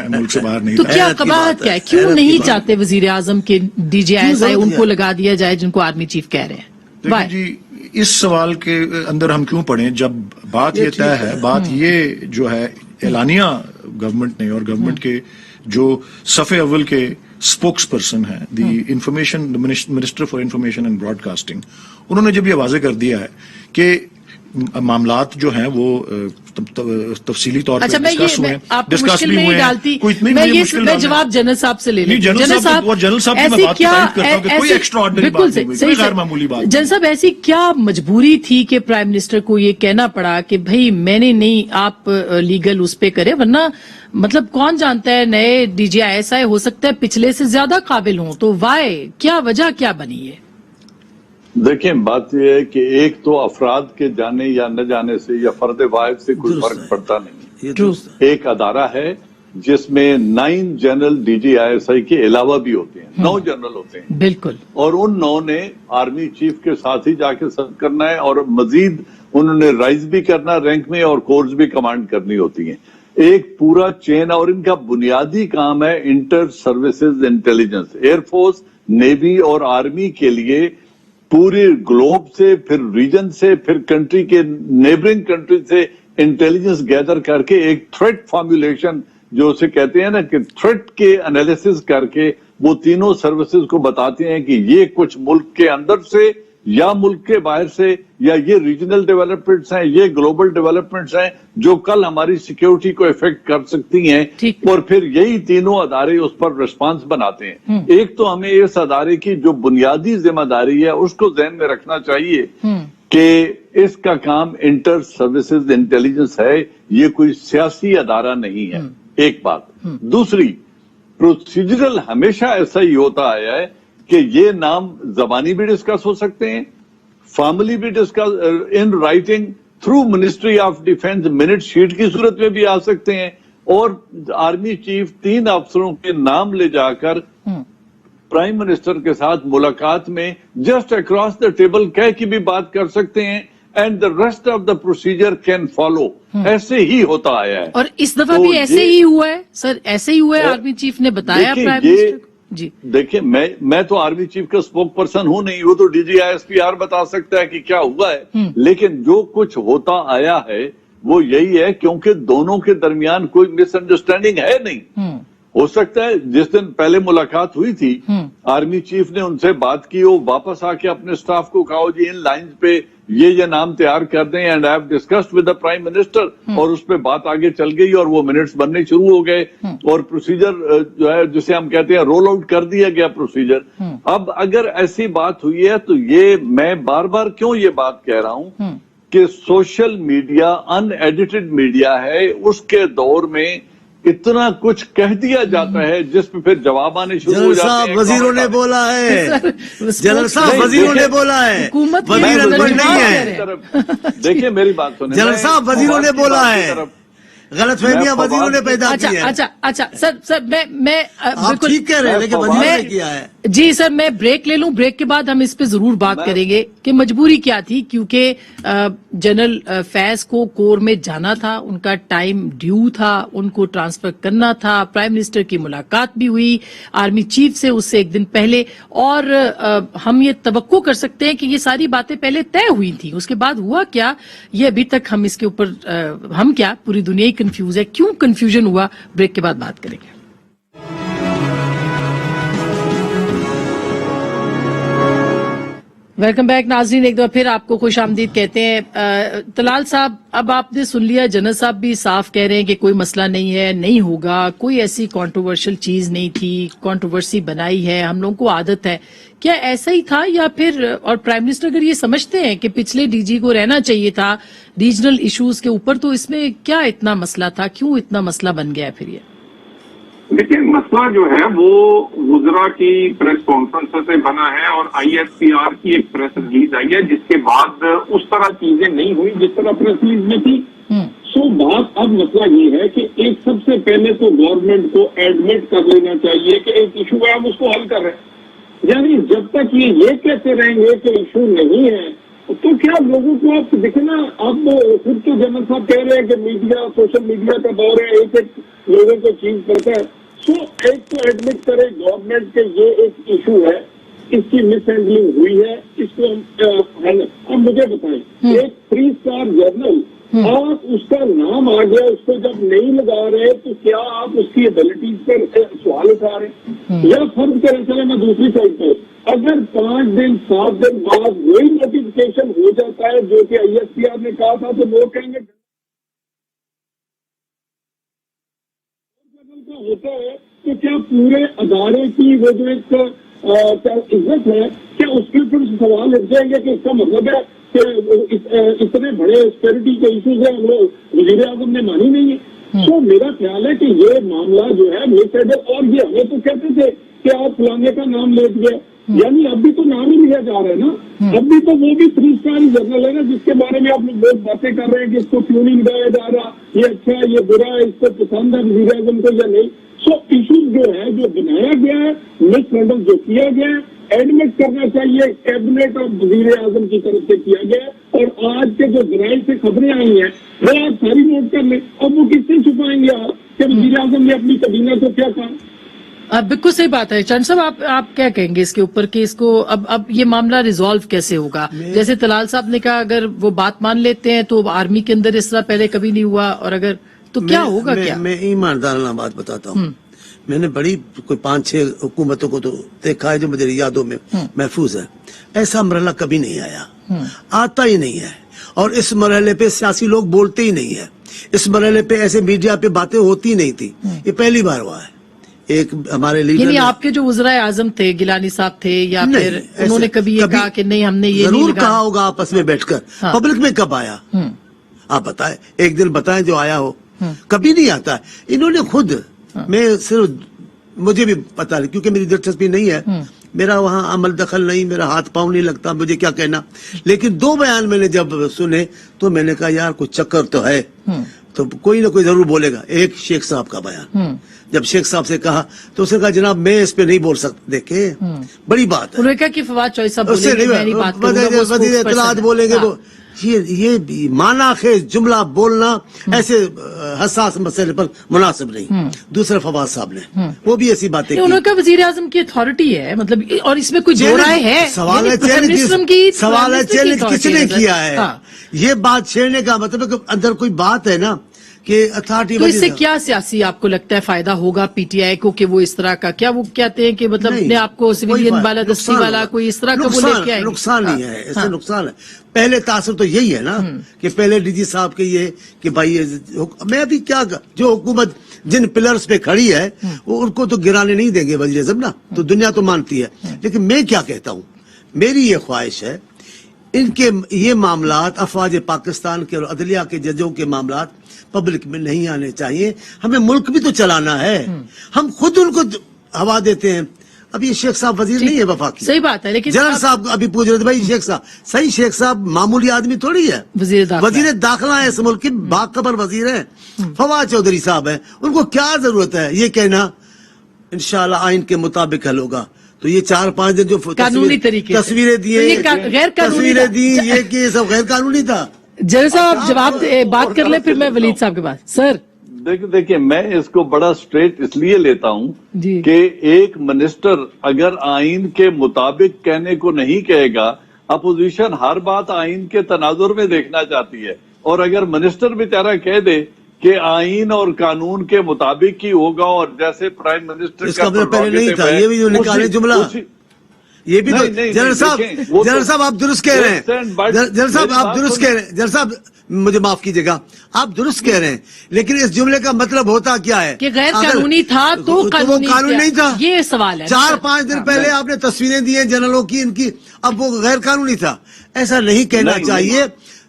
ملک سے باہر نہیں تو تھا. کیا قباحت کیا ہے؟ کیوں نہیں چاہتے وزیر اعظم کے DGISI ان کو لگا دیا جائے جن کو آرمی چیف کہہ رہے ہیں؟ دیکھیں جی اس سوال کے اندر ہم کیوں پڑھیں جب بات یہ طے ہے، بات یہ جو ہے اعلانیہ گورنمنٹ نے اور گورنمنٹ کے جو صف اول کے اسپوکس پرسن ہیں the information minister for information and broadcasting, انہوں نے جب یہ واضح کر دیا ہے کہ معاملات جو ہیں وہ تفصیلی طور پر ڈسکس ہوئے ہیں، ڈسکس بھی ہوئے ہیں. میں جواب جنرل صاحب سے لے لیں. جنرل صاحب کی میں بات کرتا ہوں کہ کوئی ایکسٹرا آرڈنری بات نہیں ہوئی، کوئی غیر معمولی بات. جنرل صاحب ایسی کیا مجبوری تھی کہ پرائم منسٹر کو یہ کہنا پڑا کہ بھائی میں نے نہیں، آپ لیگل اس پہ کرے، ورنہ مطلب کون جانتا ہے نئے DGISI ہو سکتا ہے پچھلے سے زیادہ قابل ہوں، تو وائی کیا وجہ کیا بنی ہے؟ دیکھیں بات یہ ہے کہ ایک تو افراد کے جانے یا نہ جانے سے یا فرد واحد سے کوئی فرق پڑتا نہیں. ایک ادارہ ہے جس میں 9 جنرل DGISI کے علاوہ بھی ہوتے ہیں، 9 جنرل ہوتے ہیں بالکل، اور ان 9 نے آرمی چیف کے ساتھ ہی جا کے سرو کرنا ہے اور مزید انہوں نے رائز بھی کرنا رینک میں اور کورس بھی کمانڈ کرنی ہوتی ہیں. ایک پورا چین، اور ان کا بنیادی کام ہے Inter Services Intelligence. Air force, navy اور آرمی کے لیے پورے گلوب سے، پھر ریجن سے، پھر کنٹری کے نیبرنگ کنٹری سے انٹیلیجنس گیدر کر کے ایک تھریٹ فارمولیشن جو اسے کہتے ہیں نا کہ تھریٹ کے انالیسس کر کے وہ تینوں سروسز کو بتاتے ہیں کہ یہ کچھ ملک کے اندر سے یا ملک کے باہر سے یا یہ ریجنل ڈیولپمنٹس ہیں، یہ گلوبل ڈیولپمنٹس ہیں جو کل ہماری سیکیورٹی کو افیکٹ کر سکتی ہیں، اور پھر یہی تینوں ادارے اس پر ریسپانس بناتے ہیں. ایک تو ہمیں اس ادارے کی جو بنیادی ذمہ داری ہے اس کو ذہن میں رکھنا چاہیے کہ اس کا کام انٹر سروسز انٹیلیجنس ہے، یہ کوئی سیاسی ادارہ نہیں ہے. ایک بات. دوسری، प्रोसीजरल हमेशा ऐसा ही होता आया है कि ये नाम जबानी भी डिस्कस हो सकते हैं, फॉर्मली भी discuss in writing through ministry of defence minute sheet की सूरत में भी आ सकते हैं, और आर्मी चीफ 3 अफसरों के नाम ले जाकर प्राइम मिनिस्टर के साथ मुलाकात में जस्ट अक्रॉस द टेबल कह की भी बात कर सकते हैं, and the rest of the procedure can follow. ऐसे ही होता आया है, और इस दफा तो भी ऐसे ही हुआ है सर, ऐसे ही हुआ है। आर्मी चीफ ने बताया प्राइम मिनिस्टर को। जी देखिए, मैं तो आर्मी चीफ का स्पोक पर्सन हूं नहीं, वो तो DGISPR बता सकता है कि क्या हुआ है, लेकिन जो कुछ होता आया है वो यही है, क्योंकि दोनों के दरमियान कोई मिसअंडरस्टैंडिंग है नहीं। हो सकता है जिस दिन पहले मुलाकात हुई थी, आर्मी चीफ ने उनसे बात की, वो वापस आके अपने स्टाफ को कहा जी इन लाइंस पे ये नाम तैयार कर दें, and I have discussed with the prime minister, और उस पर बात आगे चल गई और वो मिनट्स बनने शुरू हो गए, और प्रोसीजर जो है जिसे हम कहते हैं रोल आउट कर दिया गया प्रोसीजर। अब अगर ऐसी बात हुई है तो ये मैं बार बार क्यों ये बात कह रहा हूं कि सोशल मीडिया अनएडिटेड मीडिया है, उसके दौर में इतना कुछ कह दिया जाता है जिस पे फिर जवाब आने शुरू हो जाते हैं। वजीरों ने बोला है, जनरल साहब वजीरों ने बोला है, हुकूमत वजीर अनपढ़ नहीं है। देखिए मेरी बात सुनिए, जनरल साहब वजीरों ने बोला है, गलतफहमियां वजीरों ने पैदा की है। अच्छा सर मैं आप ठीक कह रहे हैं, लेकिन वजीर ने किया है। जी सर, मैं ब्रेक ले लूं, ब्रेक के बाद हम इस पे जरूर बात करेंगे कि मजबूरी क्या थी, क्योंकि जनरल फैज को कोर में जाना था, उनका टाइम ड्यू था, उनको ट्रांसफर करना था, प्राइम मिनिस्टर की मुलाकात भी हुई आर्मी चीफ से उससे एक दिन पहले, और हम ये तवक्को कर सकते हैं कि ये सारी बातें पहले तय हुई थी। उसके बाद हुआ क्या, ये अभी तक हम इसके ऊपर हम क्या पूरी दुनिया ही कंफ्यूज है। क्यों कंफ्यूजन हुआ, ब्रेक के बाद बात करेंगे। वेलकम बैक नाजरीन, एक बार फिर आपको खुश आमदीद कहते हैं। तलाल साहब, अब आपने सुन लिया, जनरल साहब भी साफ कह रहे हैं कि कोई मसला नहीं है, नहीं होगा, कोई ऐसी कंट्रोवर्शियल चीज नहीं थी, कंट्रोवर्सी बनाई है, हम लोगों को आदत है। क्या ऐसा ही था, या फिर और प्राइम मिनिस्टर अगर ये समझते हैं कि पिछले डीजी को रहना चाहिए था रीजनल इश्यूज के ऊपर, तो इसमें क्या इतना मसला था, क्यों इतना मसला बन गया है फिर ये? देखिए, मसला जो है वो वुज़रा की प्रेस कॉन्फ्रेंस से बना है और ISPR की एक प्रेस रिलीज आई है, जिसके बाद उस तरह चीजें नहीं हुई जिस तरह प्रेस रिलीज में थी। सो बात अब मसला ये है कि एक सबसे पहले तो गवर्नमेंट को एडमिट कर लेना चाहिए कि एक इशू है, हम उसको हल कर रहे हैं। यानी जब तक ये कहते रहेंगे कि इशू नहीं है, तो क्या लोगों को आप देखे ना, आप खुद तो जनरल साहब कह रहे हैं कि मीडिया, सोशल मीडिया का दौर है, एक एक लोगों को चीज करता है। सो एक तो एडमिट करे गवर्नमेंट के ये एक इशू है, इसकी मिसहैंडलिंग हुई है, इसको हम अब मुझे बताएं, एक 3 स्टार जर्नल, आप उसका नाम आ गया, उसको जब नहीं लगा रहे तो क्या आप उसकी एबिलिटीज पर सवाल उठा रहे हैं? या फर्ज करें, चले मैं दूसरी साइड पे, अगर 5 दिन 7 दिन बाद वही नोटिफिकेशन हो जाता है जो कि ISPR ने कहा था, तो लोग कहेंगे होता है, तो क्या पूरे अदारे की वो जो एक इज्जत है, क्या उसके ऊपर सवाल उठ जाएंगे कि इसका मतलब है कि इतने बड़े सिक्योरिटी के इश्यूज है, हम लोग वजीर आजम ने मानी नहीं है। तो मेरा ख्याल है कि ये मामला जो है मिसहैंडल, और ये हमें तो कहते थे कि आप फलाने का नाम ले दिए, यानी अभी तो नाम ही लिया जा रहा है ना, अभी तो वो भी 3 स्टार जर्नल है ना, जिसके बारे में आप लोग बहुत बातें कर रहे हैं कि इसको क्यों नहीं लगाया जा रहा, ये अच्छा है, ये बुरा है, इसको पसंद है वज़ीर आज़म को या नहीं। सो इशू जो है, जो बनाया गया है, मिसहैंडल जो किया गया है, एडमिट करना चाहिए, कैबिनेट और वज़ीर आज़म की तरफ से किया गया है। और आज के जो जराइल से खबरें आई हैं वो आप सारी नोट कर लें, अब वो किससे छुपाएंगे आप कि वज़ीर आज़म ने अपनी कैबिनेट को क्या कहा? बिल्कुल सही बात है। चंद साहब, आप क्या कहेंगे इसके ऊपर कि इसको अब ये मामला रिजॉल्व कैसे होगा? जैसे तलाल साहब ने कहा, अगर वो बात मान लेते हैं तो आर्मी के अंदर इस तरह पहले कभी नहीं हुआ, और अगर तो क्या होगा? क्या मैं ईमानदाराना बात बताता हूँ, मैंने बड़ी कोई 5-6 हुकूमतों को तो देखा है जो मुझे यादों में महफूज है। ऐसा मरहला कभी नहीं आया, आता ही नहीं है, और इस मरहले पे सियासी लोग बोलते ही नहीं है, इस मरहले पे ऐसे मीडिया पे बातें होती नहीं थी, ये पहली बार हुआ है। एक हमारे लीडर, आपके जो वज़ीर आज़म थे, गिलानी साहब थे, या फिर उन्होंने कभी ये कहा कि नहीं हमने ये जरूर कहा होगा आपस में बैठकर, पब्लिक में कब आया आप बताएं, एक दिन बताएं जो आया हो, कभी नहीं आता। इन्होंने खुद, मैं सिर्फ مجھے بھی پتا نہیں کیونکہ میری دلچسپی نہیں ہے, میرا وہاں عمل دخل نہیں, میرا ہاتھ پاؤں نہیں لگتا, مجھے کیا کہنا. لیکن 2 بیان میں نے جب سنے تو میں نے کہا یار کوئی چکر تو ہے, تو کوئی نہ کوئی ضرور بولے گا. ایک شیخ صاحب کا بیان, جب شیخ صاحب سے کہا تو اس نے کہا جناب میں اس پہ نہیں بول سکتا. دیکھیں بڑی بات ہے, انہوں نے کہا کہ فواد چوہدری صاحب اس سے بولیں گے, میں نہیں بات کروں گا, وہ وزیر spokesperson اطلاعات ہے. بولیں گے. ہاں. وہ یہ معنی خیز جملہ بولنا ایسے حساس مسئلے پر مناسب نہیں. دوسرے فواد صاحب نے وہ بھی ایسی باتیں کی. انہوں نے کہا وزیر اعظم کی اتھارٹی ہے, مطلب, اور اس میں کوئی دو رائے ہے. سوال ہے چیلنج کس نے کیا ہے. یہ بات چھیڑنے کا مطلب اندر کوئی بات ہے نا کہ اتھارٹی. تو اس سے کیا سیاسی آپ کو لگتا ہے فائدہ ہوگا پی ٹی آئی کو کہ وہ اس طرح کا, کیا وہ کہتے ہیں کہ مطلب اپنے آپ کو سویلین بالادستی والا کوئی اس طرح کا وہ لے کے آئیں گے؟ نقصان نہیں ہے, اس سے نقصان ہے. پہلے تاثر تو یہی ہے نا کہ پہلے ڈی جی صاحب کے یہ کہ بھائی میں ابھی کیا جو حکومت جن پلرز پہ کھڑی ہے وہ ان کو تو گرانے نہیں دیں گے وزیر اعظم نا, تو دنیا تو مانتی ہے. لیکن میں کیا کہتا ہوں, میری یہ خواہش ہے ان کے یہ معاملات افواج پاکستان کے اور عدلیہ کے ججوں کے معاملات پبلک میں نہیں آنے چاہیے. ہمیں ملک بھی تو چلانا ہے, ہم خود ان کو ہوا دیتے ہیں. اب یہ شیخ صاحب وزیر نہیں ہے وفاقی, صحیح بات ہے, لیکن جنرل صاحب ابھی پوچھ رہے تھے بھائی شیخ صاحب, صحیح شیخ صاحب معمولی آدمی تھوڑی ہے, وزیر داخلہ ہے اس ملک کے, باخبر وزیر ہیں. فواد چودھری صاحب ہیں, ان کو کیا ضرورت ہے یہ کہنا انشاءاللہ آئین کے مطابق حل ہوگا. تو یہ 4-5 دن جو قانونی طریقے تصویریں دی, تصویریں دی, یہ کہ سب غیر قانونی تھا. جنرل صاحب آپ جواب بات کر لیں, پھر میں ولید صاحب کے پاس. سر دیکھیں میں اس کو بڑا سٹریٹ اس لیے لیتا ہوں کہ ایک منسٹر اگر آئین کے مطابق کہنے کو نہیں کہے گا, اپوزیشن ہر بات آئین کے تناظر میں دیکھنا چاہتی ہے, اور اگر منسٹر بیچارہ کہہ دے کہ آئین اور قانون کے مطابق ہی ہوگا, اور جیسے پرائم منسٹر اس کا پہلے نہیں تھا, یہ بھی جو نکالے جملہ, یہ بھی تو جنرل صاحب آپ درست کہہ رہے ہیں, جنرل صاحب آپ درست کہہ رہے ہیں, جنرل صاحب مجھے معاف کیجیے گا, آپ درست کہہ رہے ہیں, لیکن اس جملے کا مطلب ہوتا کیا ہے کہ غیر قانونی تھا تو وہ قانون نہیں تھا. یہ سوال ہے. 4-5 دن پہلے آپ نے تصویریں دی ہیں جنرلوں کی, ان کی, اب وہ غیر قانونی تھا. ایسا نہیں کہنا چاہیے.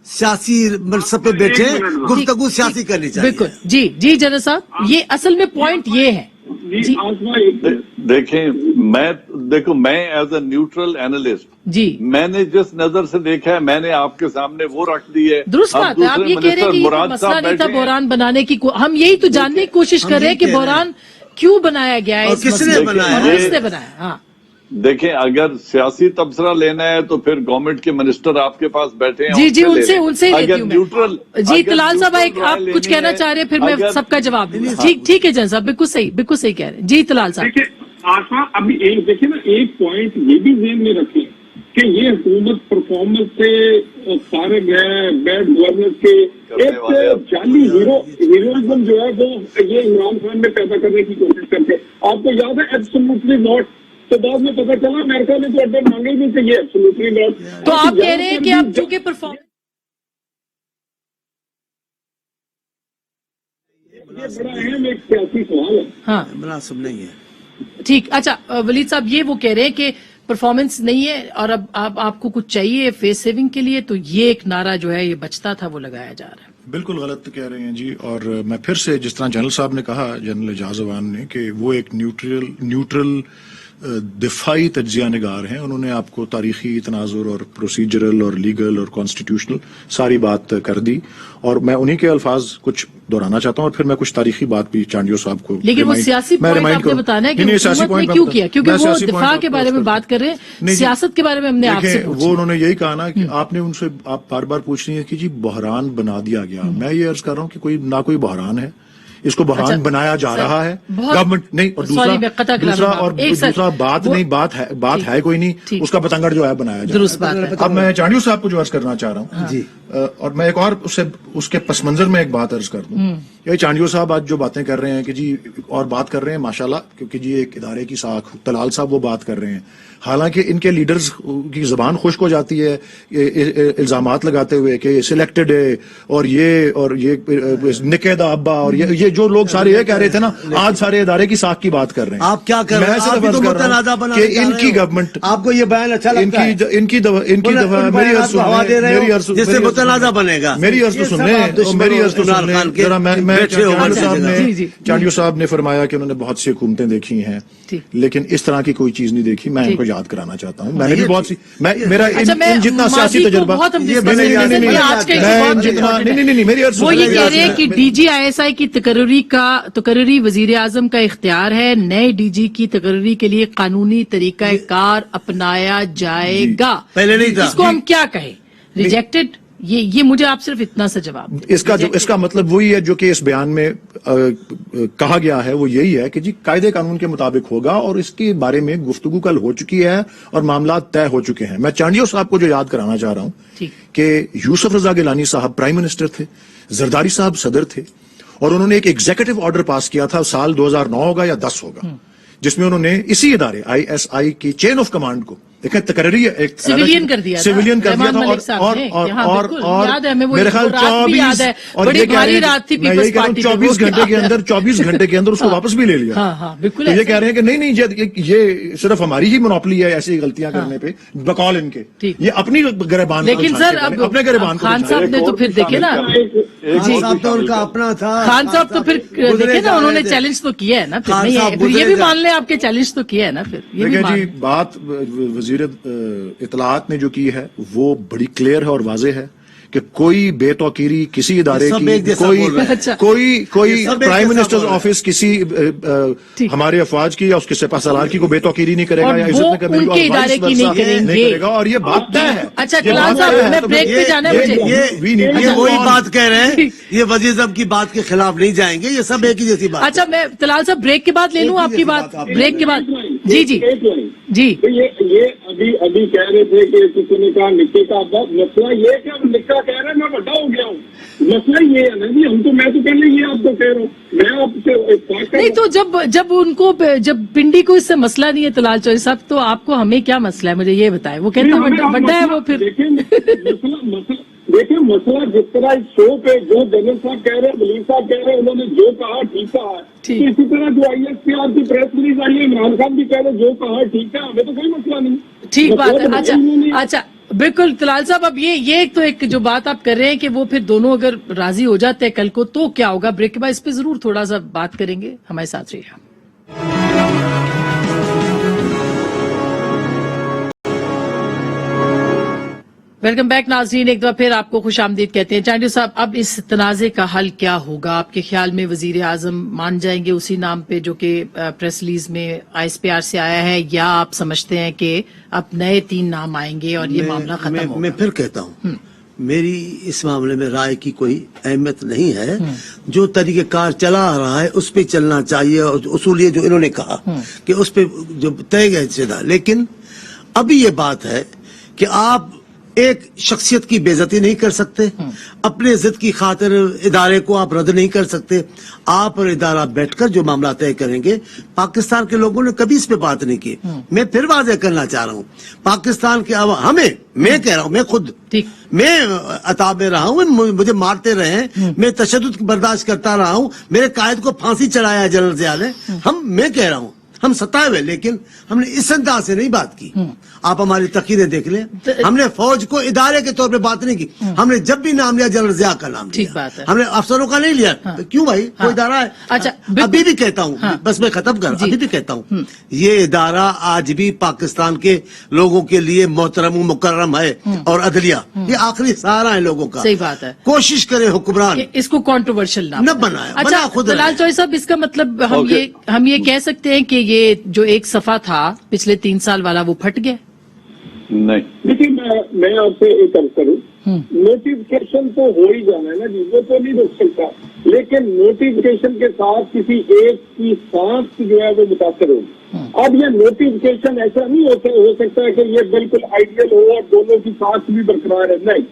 سیاسی منصب پہ بیٹھے گفتگو سیاسی کرنی چاہیے. بالکل. جی جنرل صاحب, یہ اصل میں پوائنٹ یہ ہے. دیکھیں میں ایز اے نیوٹرل اینالسٹ, میں نے جس نظر سے دیکھا ہے میں نے آپ کے سامنے وہ رکھ دی ہے. درست بات ہے, آپ یہ کہہ رہے ہیں کہ یہ مسئلہ نہیں تھا بحران بنانے کی, ہم یہی تو جاننے کی کوشش کر رہے ہیں کہ بحران کیوں بنایا گیا ہے, کس نے بنایا. ہاں دیکھیں, اگر سیاسی تبصرہ لینا ہے تو پھر گورنمنٹ کے منسٹر آپ کے پاس بیٹھے ہیں, جی ان سے لیتی ہوں میں. جی طلال صاحب آپ کچھ کہنا چاہ رہے ہیں, پھر میں سب کا جواب دوں. ٹھیک ہے جنرل صاحب, بالکل صحیح کہہ رہے ہیں. جی طلال صاحب. آسما ابھی ایک دیکھیں نا, ایک پوائنٹ یہ بھی ذہن میں رکھیں کہ یہ حکومت پرفارمنس سے فارغ ہے, بیڈ گورننس کے ایک جعلی ہیروازم جو ہے وہ یہ عمران خان میں پیدا کرنے کی کوشش کرتے. آپ کو یاد ہے ایبسولوٹلی ناٹ, تو بعد میں پتہ چلا امریکہ نے تو اڈر مانگے بھی کہ یہ ایبسولوٹلی ناٹ. تو آپ کہہ رہے ہیں کہ آپ چونکہ پرفارمنس, یہ بڑا اہم ایک سیاسی سوال ہے. ہاں مناسب نہیں ہے. ٹھیک. اچھا ولید صاحب, یہ وہ کہہ رہے ہیں کہ پرفارمنس نہیں ہے اور اب آپ کو کچھ چاہیے فیس سیونگ کے لیے, تو یہ ایک نعرہ جو ہے یہ بچتا تھا وہ لگایا جا رہا ہے. بالکل غلط کہہ رہے ہیں جی. اور میں پھر سے جس طرح جنرل صاحب نے کہا, جنرل اعجاز عوان نے, کہ وہ ایک نیوٹرل دفاعی تجزیہ نگار ہیں. انہوں نے آپ کو تاریخی تناظر اور پروسیجرل اور لیگل اور کانسٹیٹیوشنل ساری بات کر دی, اور میں انہی کے الفاظ کچھ دہرانا چاہتا ہوں, اور پھر میں کچھ تاریخی بات بھی چانڈیو صاحب کو, لیکن وہ سیاسی پوائنٹ آپ نے بتانا ہے کہ حکومت نے کیوں کیا, کیونکہ وہ دفاع کے بارے میں بات کر رہے ہیں, سیاست کے بارے میں ہم نے آپ سے وہ انہوں نے یہی کہا نا کہ آپ نے ان سے آپ بار بار پوچھ رہی ہیں کہ جی بحران بنا دیا گیا. میں یہ عرض کر رہا ہوں کہ نہ کوئی بحران ہے, اس کو بحران بنایا جا رہا ہے گورنمنٹ نہیں, اور دوسرا بات ہے کوئی نہیں, اس کا بتنگڑ جو ہے بنایا جا رہا ہے. اب میں چانڈیو صاحب کو جو عرض کرنا چاہ رہا ہوں, اور میں ایک اور اس کے پس منظر میں ایک بات عرض کر دوں. یہ چانڈیو صاحب آج جو باتیں کر رہے ہیں کہ جی, اور بات کر رہے ہیں ماشاءاللہ, کیونکہ جی ایک ادارے کی ساکھ, طلال صاحب وہ بات کر رہے ہیں, حالانکہ ان کے لیڈرز کی زبان خشک ہو جاتی ہے الزامات لگاتے ہوئے کہ سلیکٹڈ ہے, اور یہ نکید ابا, اور یہ جو لوگ سارے یہ کہہ رہے تھے نا, آج سارے ادارے کی ساکھ کی بات کر رہے ہیں. آپ کیا کر رہے ہیں, کہ ان کی گورنمنٹ, آپ کو یہ بیان اچھا لگتا ہے, ان کی دفعہ میری عرض تو سنیں, मैं बैठे हो चांडियो साहब ने फरमाया कि उन्होंने बहुत सी हुकूमतें देखी हैं, लेकिन इस तरह की कोई चीज नहीं देखी। मैं इनको याद कराना चाहता हूँ, मैंने भी बहुत सी, मेरा जितना सियासी तजर्बा, नहीं मेरी अर्ज, वो ये कह रहे हैं कि DGISI की तकर्री वजीर आजम का इख्तियार है, नए DG की तकर्री के लिए कानूनी तरीका कार अपनाया जाएगा। पहले नहीं था, इसको हम क्या कहें, रिजेक्टेड? ये मुझे आप सिर्फ इतना सा जवाब, इसका मतलब वही है जो कि इस बयान में कहा गया है, वो यही है कि जी कायदे कानून के मुताबिक होगा और इसके बारे में गुफ्तगू कल हो चुकी है और मामला तय हो चुके हैं। मैं चांडियो साहब को जो याद कराना चाह रहा हूं कि यूसुफ रजा गिलानी साहब प्राइम मिनिस्टर थे, जरदारी साहब सदर थे, और उन्होंने एक एग्जीक्यूटिव ऑर्डर पास किया था, साल 2009 होगा या 10 होगा, जिसमें उन्होंने इसी इदारे ISI की चेन ऑफ कमांड को देखें तकरीरी एक सिविलियन कर दिया था, और याद है हमें, वो मेरे ख्याल 24 और बड़ी भारी रात थी, 24 घंटे के अंदर उसको वापस भी ले लिया। हाँ, बिल्कुल। ये कह रहे हैं कि नहीं ये सिर्फ हमारी ही मोनोपोली है ऐसी गलतियां करने पे, बकौल इनके, ये अपनी गिरबान, लेकिन सर अब अपने गिरबान खान साहब ने तो फिर देखे ना, तो उनका अपना था, खान साहब तो फिर देखे ना, उन्होंने चैलेंज तो किया है ना, फिर ये भी मान लें आपके चैलेंज तो किया है ना, फिर देखिए जी बात वजीर इत्तलाआत ने जो की है वो बड़ी क्लियर है और वाज़ेह है कि कोई बेतौकीरी किसी इदारे की, कोई प्राइम मिनिस्टर्स ऑफिस किसी हमारे अफवाज की या उसके सिपहसालार की को बेतौकीरी नहीं करेगा या इज्जत नहीं करेगा, उनके इदारे की नहीं करेगा, और ये बात तय है। अच्छा तलाल साहब, मैं ब्रेक पे जाना है मुझे, ये वही बात कह रहे हैं, ये वजीर साहब की बात के खिलाफ नहीं जाएंगे, ये सब एक ही जैसी बात। अच्छा मैं तलाल साहब ब्रेक के बाद ले लूं आपकी बात, ब्रेक के बाद। जी तो ये अभी कह रहे थे कि किसी ने कहा निक्के का अब्बा, मसला ये कि हम निक्का कह रहे हैं, मैं बड़ा हो गया हूँ, मसला ये है ना जी, मैं तो पहले ये आपको कह रहा हूँ, मैं आपसे नहीं तो जब पिंडी को इससे मसला नहीं है तलाल चौधरी साहब, तो आपको हमें क्या मसला है, मुझे ये बताएं। वो कहते हैं बड़ा है वो, फिर देखिए मसला जिस तरह इस शो पे जो जनरल साहब कह रहे हैं, वलीद साहब कह रहे हैं, उन्होंने जो कहा ठीक कहा है, तो इसी तरह जो ISPR की प्रेस रिलीज आई है, इमरान खान भी कह रहे हैं जो कहा ठीक है, हमें तो कोई मसला नहीं। ठीक बात है। अच्छा बिल्कुल तलाल साहब, अब ये तो एक जो बात आप कर रहे हैं कि वो फिर दोनों अगर राजी हो जाते हैं कल को तो क्या होगा, ब्रेक के बाद इस पे जरूर थोड़ा सा बात करेंगे, हमारे साथ रहिए। वेलकम बैक नाज़रीन, एक बार फिर आपको खुशामदीद कहते हैं। चांडियो साहब, अब इस तनाज़े का हल क्या होगा आपके ख्याल में? वजीर आजम मान जाएंगे उसी नाम पे जो कि प्रेस रिलीज में ISPR से आया है, या आप समझते हैं कि अब नए 3 नाम आएंगे और ये मामला खत्म होगा? मैं फिर कहता हूँ, मेरी इस मामले में राय की कोई अहमियत नहीं है, जो तरीक़ेकार चला आ रहा है उस पे चलना चाहिए, और उसूल ये जो इन्होंने कहा कि उस पे जो तय गए सीधा। लेकिन अभी ये बात है कि आप एक शख्सियत की बेइज्जती नहीं कर सकते, अपने इज्जत की खातिर इदारे को आप रद्द नहीं कर सकते। आप और इदारा बैठकर जो मामला तय करेंगे, पाकिस्तान के लोगों ने कभी इस पे बात नहीं की। मैं फिर वाज़ेह करना चाह रहा हूँ, पाकिस्तान के हमें, मैं कह रहा हूँ, मैं खुद मैं अताब में रहा हूँ, मुझे मारते रहे हैं, मैं तशद्दुद बर्दाश्त करता रहा हूँ, मेरे कायद को फांसी चढ़ाया जनरल ज़िया ने, मैं कह रहा हूँ हम सताए हुए, लेकिन हमने इस अंदाज से नहीं बात की। आप हमारी तकीरें देख लें, हमने फौज को इदारे के तौर पे बात नहीं की, हमने जब भी नाम लिया जनरल ज़िया का नाम लिया, बात है। हमने अफसरों का नहीं लिया। तो क्यों भाई, कोई इदारा है। अच्छा अभी भी कहता हूँ, बस मैं खत्म कर, अभी भी कहता हूँ, ये इदारा आज भी पाकिस्तान के लोगों के लिए मोहतरम मुकर्रम है, और अदलिया ये आखिरी सहारा है लोगों का। सही बात है। कोशिश करे हुक्मरान इसको कॉन्ट्रोवर्शियल न बनाए। अच्छा तलाल चौधरी साहब, इसका मतलब हम ये कह सकते हैं कि ये जो एक सफा था पिछले 3 साल वाला, वो फट गया? नहीं, देखिए मैं आपसे एक अर्ज करूँ, नोटिफिकेशन तो हो ही जाना है ना जी, वो तो नहीं रोक सकता, लेकिन नोटिफिकेशन के साथ किसी एक की सांस जो है वो मुतासर होगी। अब ये नोटिफिकेशन ऐसा नहीं हो सकता है कि ये बिल्कुल आइडियल हो और दोनों की सांस भी बरकरार है, नहीं।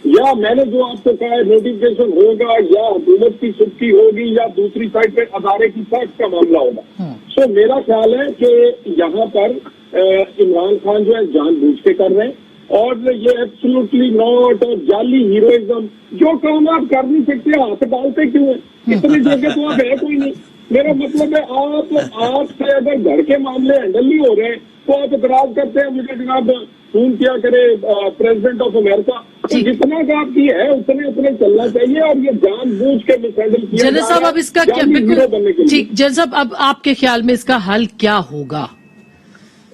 या मैंने जो आपको कहा है नोटिफिकेशन होगा, या हुकूमत की छुट्टी होगी, या दूसरी साइड पे अदारे की साख का मामला होगा। सो मेरा ख्याल है कि यहाँ पर इमरान खान जो है जानबूझ के कर रहे हैं, और ये एब्सोल्युटली नॉट, और जाली हीरोइज्म, जो काम आप कर नहीं सकते हाथ डालते क्यों है? इतनी जगह तो आप है कोई नहीं। मेरा मतलब है आपसे अगर घर के मामले हैंडल नहीं हो रहे तो आप इतराज करते हैं, मुझे जनाब फोन किया करे प्रेसिडेंट ऑफ अमेरिका, तो जितना का आपकी है उतने उतने चलना चाहिए, और ये जानबूझ के मिसहैंडल किया जनरल साहब अब इसका क्या, हीरो बनने के बिल्कुल लिए। ठीक जनरल साहब, अब आपके ख्याल में इसका हल क्या होगा?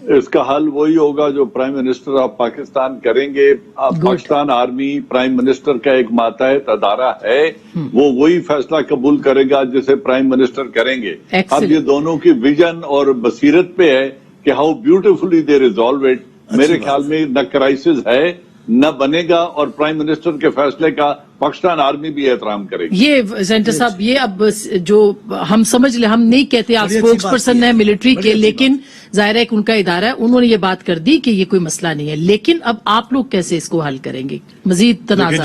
इसका हल वही होगा जो प्राइम मिनिस्टर ऑफ पाकिस्तान करेंगे। पाकिस्तान आर्मी प्राइम मिनिस्टर का एक मातहत अदारा है, वो वही फैसला कबूल करेगा जिसे प्राइम मिनिस्टर करेंगे। अब ये दोनों की विजन और बसीरत पे है कि how beautifully they resolve it. मेरे ख्याल में न क्राइसिस है न बनेगा, और प्राइम मिनिस्टर के फैसले का पाकिस्तान आर्मी भी एहतराम करेगी। ये सेंटर साहब, ये अब जो हम समझ ले, हम नहीं कहते आप स्पोक्स पर्सन है मिलिट्री के, लेकिन जाहिर है कि उनका इदारा है, उन्होंने ये बात कर दी कि ये कोई मसला नहीं है, लेकिन अब आप लोग कैसे इसको हल करेंगे? मजीद तनाज़ा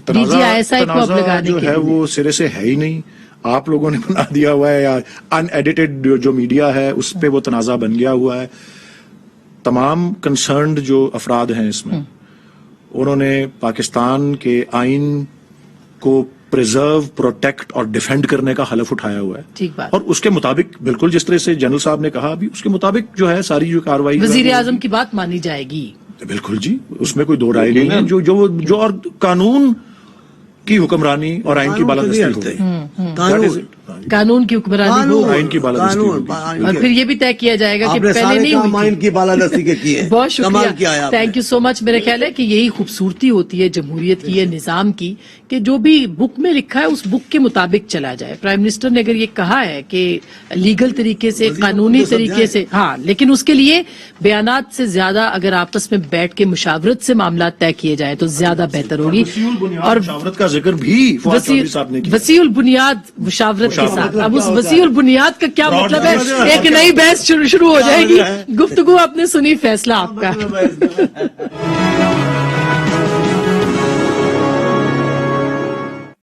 DGISI को अब लगाने जो के है लिए वो सिरे से है ही नहीं, आप लोगों ने बना दिया हुआ है, या अनएडिटेड जो मीडिया है उस पे वो तनाज़ा बन गया हुआ है। तमाम कंसर्न्ड जो अफराद हैं इसमें, उन्होंने पाकिस्तान के आइन को प्रिजर्व, प्रोटेक्ट और डिफेंड करने का हलफ उठाया हुआ है। ठीक बात। और उसके मुताबिक बिल्कुल जिस तरह से जनरल साहब ने कहा अभी, उसके मुताबिक जो है सारी जो कार्रवाई वजीर आजम की बात मानी जाएगी। बिल्कुल जी, उसमें कोई दो राय नहीं है। जो और कानून की हुक्मरानी और आइन की बालादस्ती होगी, कानून की हुक्मरानी हो, आइन की बालादस्ती होगी। और फिर ये भी तय किया जाएगा कि पहले नहीं हुई आइन की बालादस्ती के किए। बहुत कमाल किया है शुक्रिया, आपने। Thank you so much. मेरा ख्याल है कि यही खूबसूरती होती है जमहूरियत की, ये निजाम की, कि जो भी बुक में लिखा है उस बुक के मुताबिक चला जाए। प्राइम मिनिस्टर ने अगर ये कहा है कि लीगल तरीके से, कानूनी तरीके से, हाँ, लेकिन उसके लिए बयानात से ज्यादा अगर आपस में बैठ के मुशावरत से मामला तय किए जाए तो ज्यादा बेहतर होगी। और मुशावरत का जिक्र भी फवाद चौधरी साहब ने किया। वसीउल बुनियाद मुशावरत के साथ, अब उस वसीउल बुनियाद का क्या मतलब है? एक नई बहस शुरू हो जाएगी। गुफ्तगू आपने सुनी, फैसला आपका।